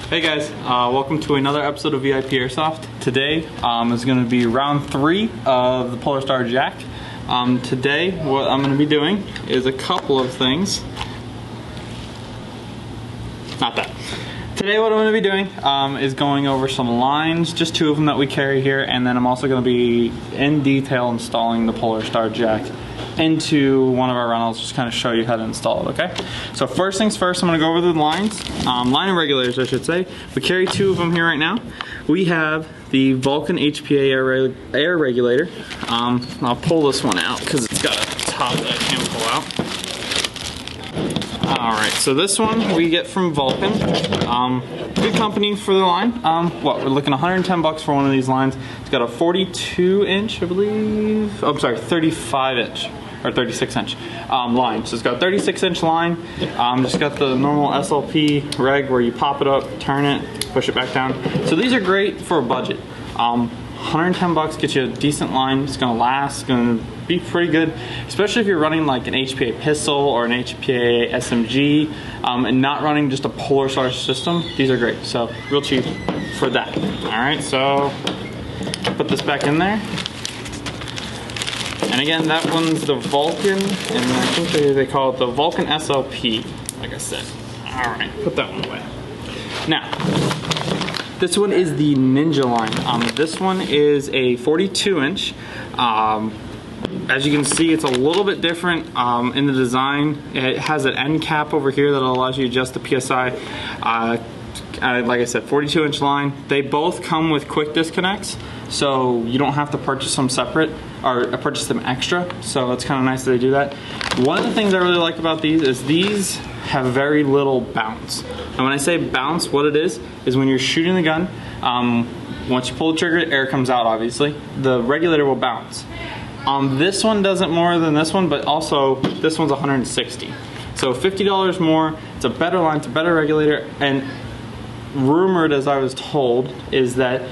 Hey guys, welcome to another episode of VIP Airsoft. Today is going to be round 3 of the PolarStar Jack. Today what I'm going to be doing is a couple of things. Not that. Today what I'm going to be doing is going over some lines, just 2 of them that we carry here, and then I'm also going to be in detail installing the PolarStar Jack into one of our rentals, just kind of show you how to install it, okay? So first things first, I'm going to go over the lines, line of regulators I should say. We carry 2 of them here right now. We have the Vulcan HPA air regulator. I'll pull this one out because it's got a top that I can pull out. Alright, so this one we get from Vulcan. Good company for the line. We're looking $110 for one of these lines. It's got a 42 inch, I believe. Oh, I'm sorry, 35 inch. Or 36 inch line. So it's got a 36 inch line. Just got the normal SLP reg where you pop it up, turn it, push it back down. So these are great for a budget. $110 gets you a decent line. It's gonna last, it's gonna be pretty good, especially if you're running like an HPA pistol or an HPA SMG and not running just a PolarStar system. These are great, so real cheap for that. All right, so put this back in there. And again, that one's the Vulcan, and I think they call it the Vulcan SLP, like I said. All right, put that one away. Now, this one is the Ninja line. This one is a 42 inch. As you can see, it's a little bit different in the design. It has an end cap over here that allows you to adjust the PSI. Like I said, 42 inch line. They both come with quick disconnects, so you don't have to purchase them separate or purchase them extra, so it's kind of nice that they do that. One of the things I really like about these is these have very little bounce. And when I say bounce, what it is when you're shooting the gun, once you pull the trigger, air comes out obviously, the regulator will bounce. This one doesn't more than this one, but also this one's $160. So $50 more, it's a better line, it's a better regulator, and rumored, as I was told, is that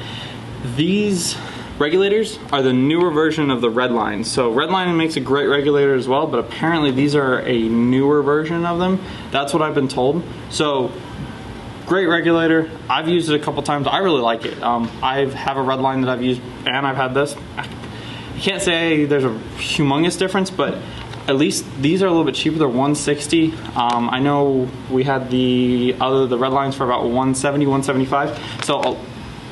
these regulators are the newer version of the Redline. So Redline makes a great regulator as well, but apparently these are a newer version of them. That's what I've been told. So great regulator. I've used it a couple times. I really like it. I have a Redline that I've used, and I've had this. I can't say there's a humongous difference, but at least these are a little bit cheaper. They're $160. I know we had the Redlines for about $170, $175. So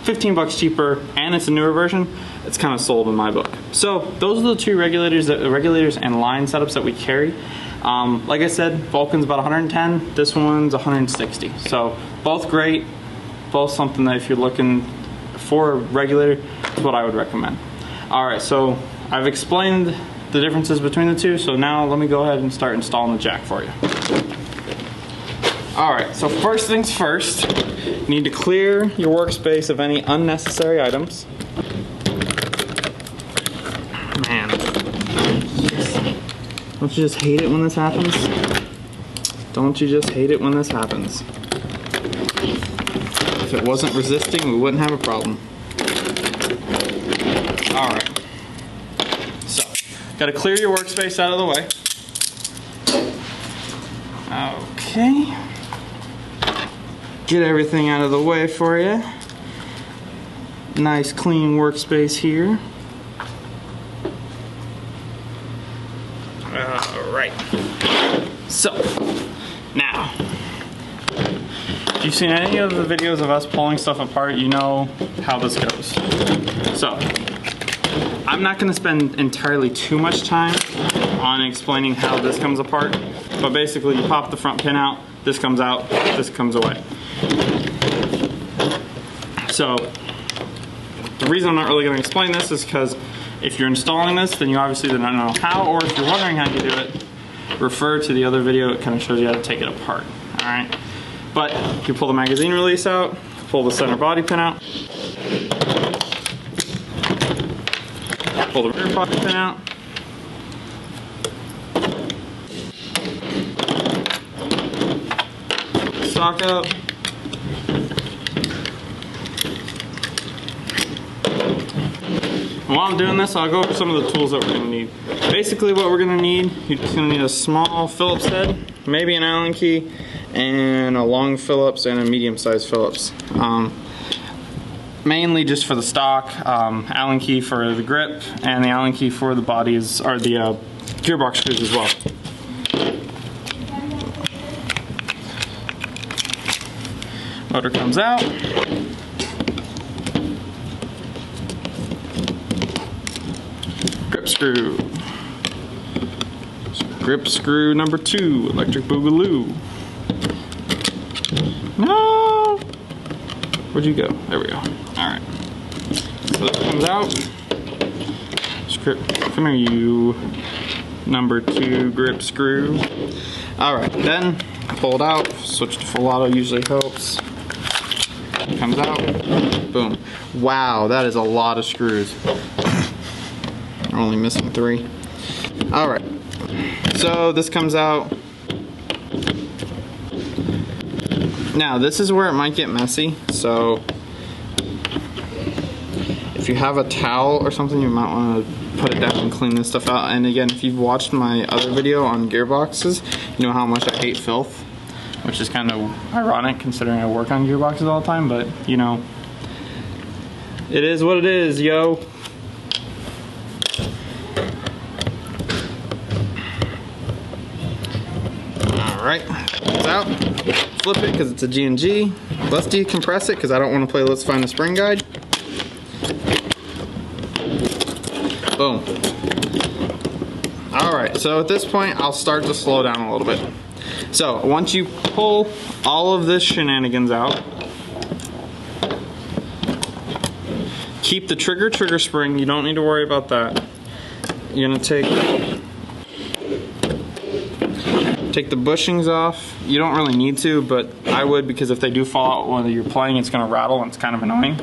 15 bucks cheaper, and it's a newer version. It's kind of sold in my book. So those are the 2 regulators and line setups that we carry. Like I said, Vulcan's about 110. This one's 160. So both great, both something that if you're looking for a regulator, it's what I would recommend. All right, so I've explained the differences between the 2. So now let me go ahead and start installing the jack for you. All right, so first things first, you need to clear your workspace of any unnecessary items. Man, don't you just hate it when this happens? Don't you just hate it when this happens? If it wasn't resisting, we wouldn't have a problem. All right, so got to clear your workspace out of the way. Okay. Get everything out of the way for you. Nice clean workspace here. Alright. So, now, if you've seen any of the videos of us pulling stuff apart, you know how this goes. So, I'm not going to spend entirely too much time on explaining how this comes apart, but basically you pop the front pin out, this comes out, this comes away. So the reason I'm not really going to explain this is because if you're installing this, then you obviously don't know how, or if you're wondering how you do it, refer to the other video. It kind of shows you how to take it apart. All right, but you pull the magazine release out, pull the center body pin out, pull the rear body pin out, stock out. While I'm doing this, I'll go over some of the tools that we're going to need. Basically what we're going to need, you're just going to need a small Phillips head, maybe an Allen key, and a long Phillips and a medium-sized Phillips. Mainly just for the stock, Allen key for the grip, and the Allen key for the bodies, or the gearbox screws as well. Motor comes out. Grip screw. Grip screw number 2, electric boogaloo. No! Where'd you go? There we go. Alright. So that comes out. Come here, you number 2 grip screw. Alright, then pull it out. Switch to full auto usually helps. Comes out. Boom. Wow, that is a lot of screws. We're only missing 3. Alright. So this comes out. Now this is where it might get messy, so if you have a towel or something, you might want to put it down and clean this stuff out. And again, if you've watched my other video on gearboxes, you know how much I hate filth, which is kind of ironic considering I work on gearboxes all the time, but you know, it is what it is, yo. Alright, it's out. Flip it because it's a G&G. Let's decompress it because I don't want to play Let's Find the Spring Guide. Boom. Alright, so at this point I'll start to slow down a little bit. So once you pull all of this shenanigans out, keep the trigger spring. You don't need to worry about that. You're going to take the bushings off. You don't really need to, but I would, because if they do fall out while you're playing, it's going to rattle and it's kind of annoying.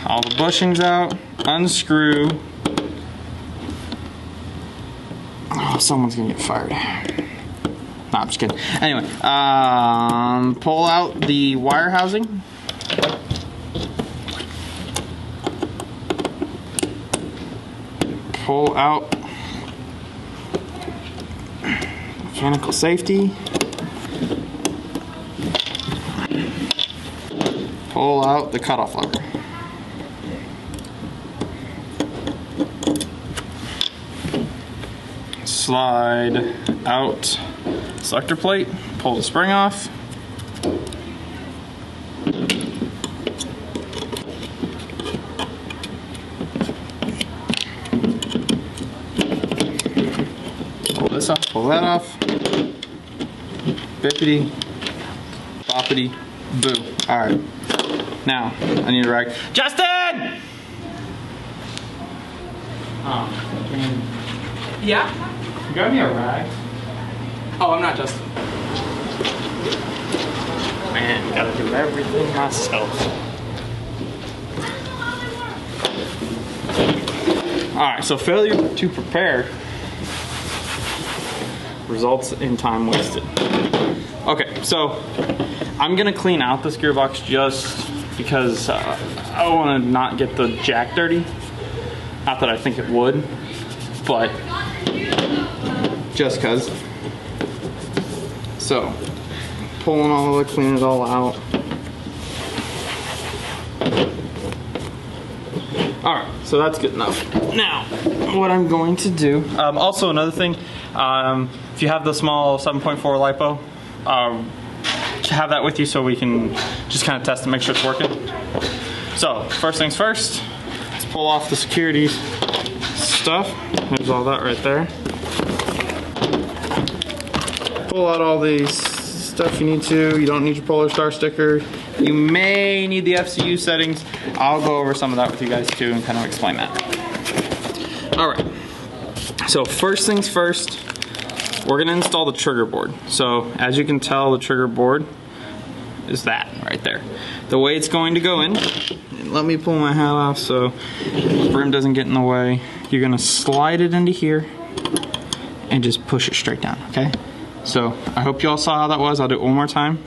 All the bushings out, unscrew. Oh, someone's going to get fired. Nah, I'm just kidding. Anyway, pull out the wire housing. Pull out mechanical safety. Pull out the cutoff lever. Slide out selector plate, pull the spring off. Pull this off, pull that off. Bippity, boppity, boo. Alright. Now, I need a rag. Justin! Oh, Yeah? you got me a rag? Oh, I'm not Justin. Man, gotta do everything myself. Alright, so failure to prepare results in time wasted. Okay, so I'm gonna clean out this gearbox just because I want to not get the jack dirty. Not that I think it would, but just cause. So, pulling all of it, cleaning it all out. Alright, so that's good enough. Now, what I'm going to do, also another thing, if you have the small 7.4 LiPo, have that with you so we can just kind of test and make sure it's working. So, first things first, let's pull off the security stuff. There's all that right there. Pull out all the stuff you need to. You don't need your PolarStar sticker. You may need the FCU settings. I'll go over some of that with you guys too and kind of explain that. Alright, so first things first, we're going to install the trigger board. So as you can tell, the trigger board is that right there. The way it's going to go in, let me pull my hat off so the brim doesn't get in the way. You're going to slide it into here and just push it straight down, okay? So I hope you all saw how that was. I'll do it one more time.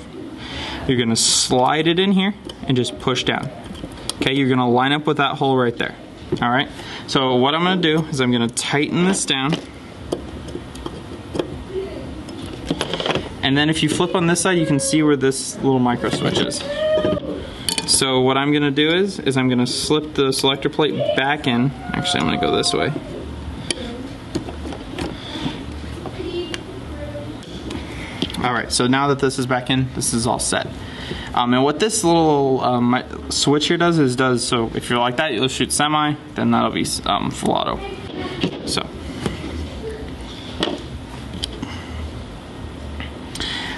You're going to slide it in here and just push down. Okay, you're going to line up with that hole right there. All right, so what I'm going to do is I'm going to tighten this down. And then if you flip on this side, you can see where this little micro switch is. So what I'm gonna do is I'm gonna slip the selector plate back in. Actually, I'm gonna go this way. All right, so now that this is back in, this is all set. And what this little switch here does so if you're like that, you'll shoot semi, then that'll be full auto. So.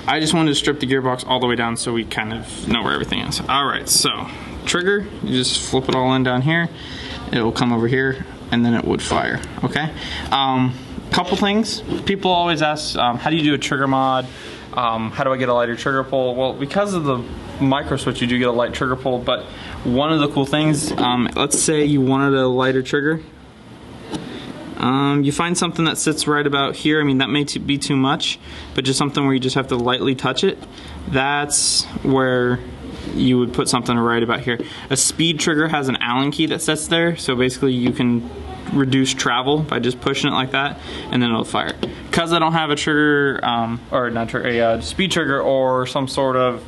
I just wanted to strip the gearbox all the way down so we kind of know where everything is. All right, so trigger, you just flip it all in down here. It'll come over here and then it would fire, okay? Couple things. People always ask, how do you do a trigger mod? How do I get a lighter trigger pull? Well, because of the micro switch, you do get a light trigger pull, but one of the cool things, let's say you wanted a lighter trigger. You find something that sits right about here. I mean, that may be too much, but just something where you just have to lightly touch it. That's where you would put something right about here. A speed trigger has an Allen key that sits there, so basically you can reduce travel by just pushing it like that, and then it'll fire. Because I don't have a trigger, or not trigger, a speed trigger or some sort of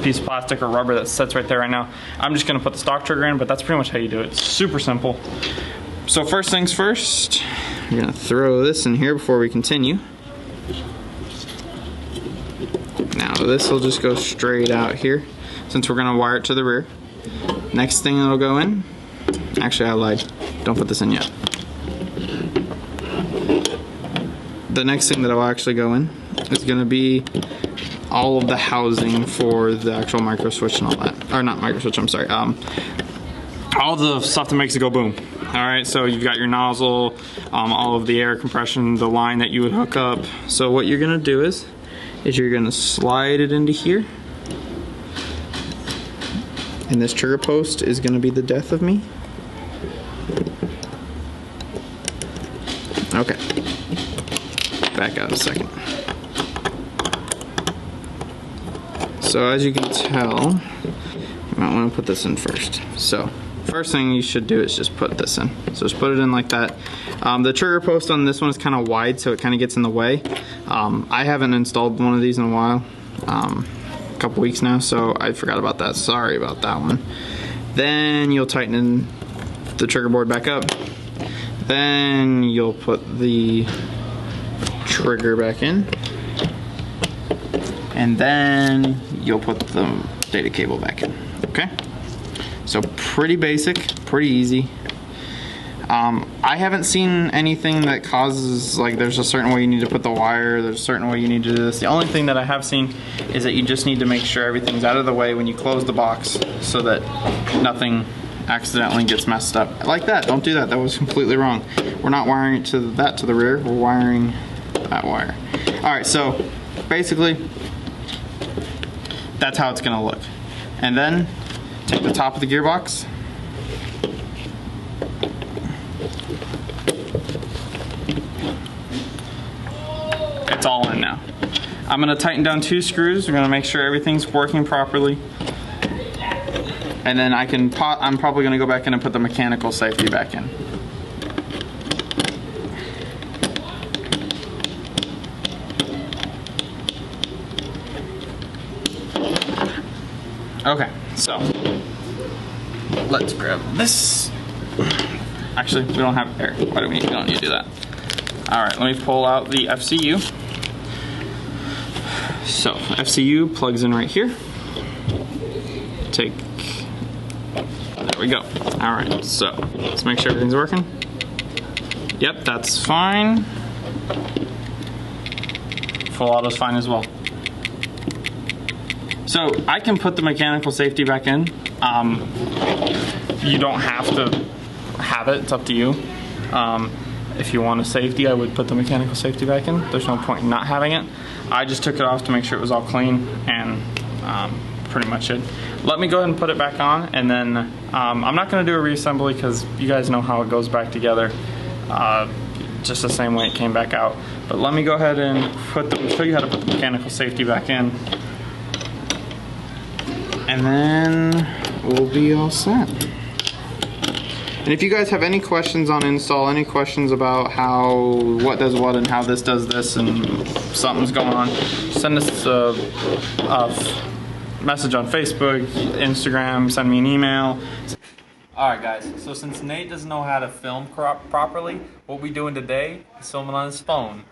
piece of plastic or rubber that sits right there right now, I'm just gonna put the stock trigger in, but that's pretty much how you do it. It's super simple. So first things first, we're gonna throw this in here before we continue. Now this will just go straight out here since we're gonna wire it to the rear. Next thing that'll go in, actually I lied, don't put this in yet. The next thing that will actually go in is gonna be all of the housing for the actual micro switch and all that. Or not micro switch, I'm sorry. All the stuff that makes it go boom. All right, so you've got your nozzle, all of the air compression, the line that you would hook up. So what you're gonna do is you're gonna slide it into here. And this trigger post is gonna be the death of me. Okay, back out a second. So as you can tell, you might wanna put this in first. So first thing you should do is just put this in. So just put it in like that. The trigger post on this one is kind of wide, so it kind of gets in the way. I haven't installed one of these in a while, a couple weeks now, so I forgot about that. Sorry about that one. Then you'll tighten in the trigger board back up. Then you'll put the trigger back in. And then you'll put the data cable back in, okay? So pretty basic, pretty easy. I haven't seen anything that causes, like there's a certain way you need to put the wire, there's a certain way you need to do this. The only thing that I have seen is that you just need to make sure everything's out of the way when you close the box so that nothing accidentally gets messed up. Like that, don't do that, that was completely wrong. We're not wiring it to the rear, we're wiring that wire. All right, so basically, that's how it's gonna look. And then, take the top of the gearbox, it's all in now. I'm gonna tighten down 2 screws. We're gonna make sure everything's working properly. And then I'm probably gonna go back in and put the mechanical safety back in. Okay, so let's grab this. Actually, we don't have air. Why do we don't need to do that? All right, let me pull out the FCU. So FCU plugs in right here. There we go. All right, so let's make sure everything's working. Yep, that's fine. Full auto's fine as well. So I can put the mechanical safety back in. You don't have to have it, it's up to you. If you want a safety, I would put the mechanical safety back in. There's no point in not having it. I just took it off to make sure it was all clean, and pretty much it. Let me go ahead and put it back on, and then I'm not gonna do a reassembly because you guys know how it goes back together. Just the same way it came back out. But let me go ahead and show you how to put the mechanical safety back in. And then we'll be all set. And if you guys have any questions on install, any questions about what does what and how this does this and something's going on, send us a message on Facebook, Instagram, send me an email. Alright guys, so since Nate doesn't know how to film properly, what we're doing today is filming on his phone.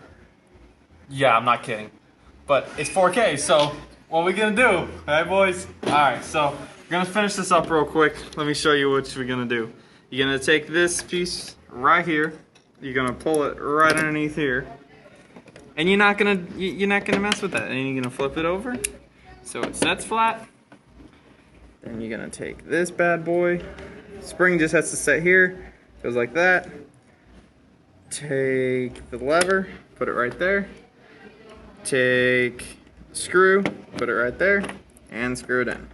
Yeah, I'm not kidding. But it's 4K, so what are we gonna do? Alright boys? Alright, so we're gonna finish this up real quick. Let me show you what we're gonna do. You're gonna take this piece right here, you're gonna pull it right underneath here, and you're not gonna mess with that. And you're gonna flip it over so it sets flat. Then you're gonna take this bad boy. Spring just has to set here, goes like that. Take the lever, put it right there. Take the screw, put it right there, and screw it in.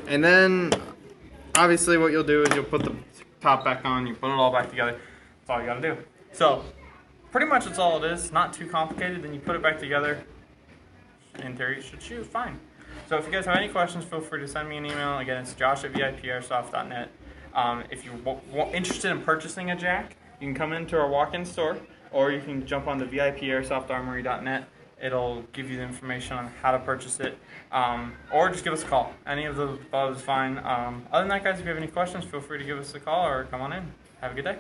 And then, obviously what you'll do is you'll put the top back on, you put it all back together. That's all you gotta do. So, pretty much that's all it is. Not too complicated. Then you put it back together. In theory, it should shoot fine. So if you guys have any questions, feel free to send me an email. Again, it's josh@vipairsoft.net. If you're interested in purchasing a jack, you can come into our walk-in store, or you can jump on the vipairsoft.armory.net. It'll give you the information on how to purchase it, or just give us a call. Any of the above is fine. Other than that, guys, if you have any questions, feel free to give us a call or come on in. Have a good day.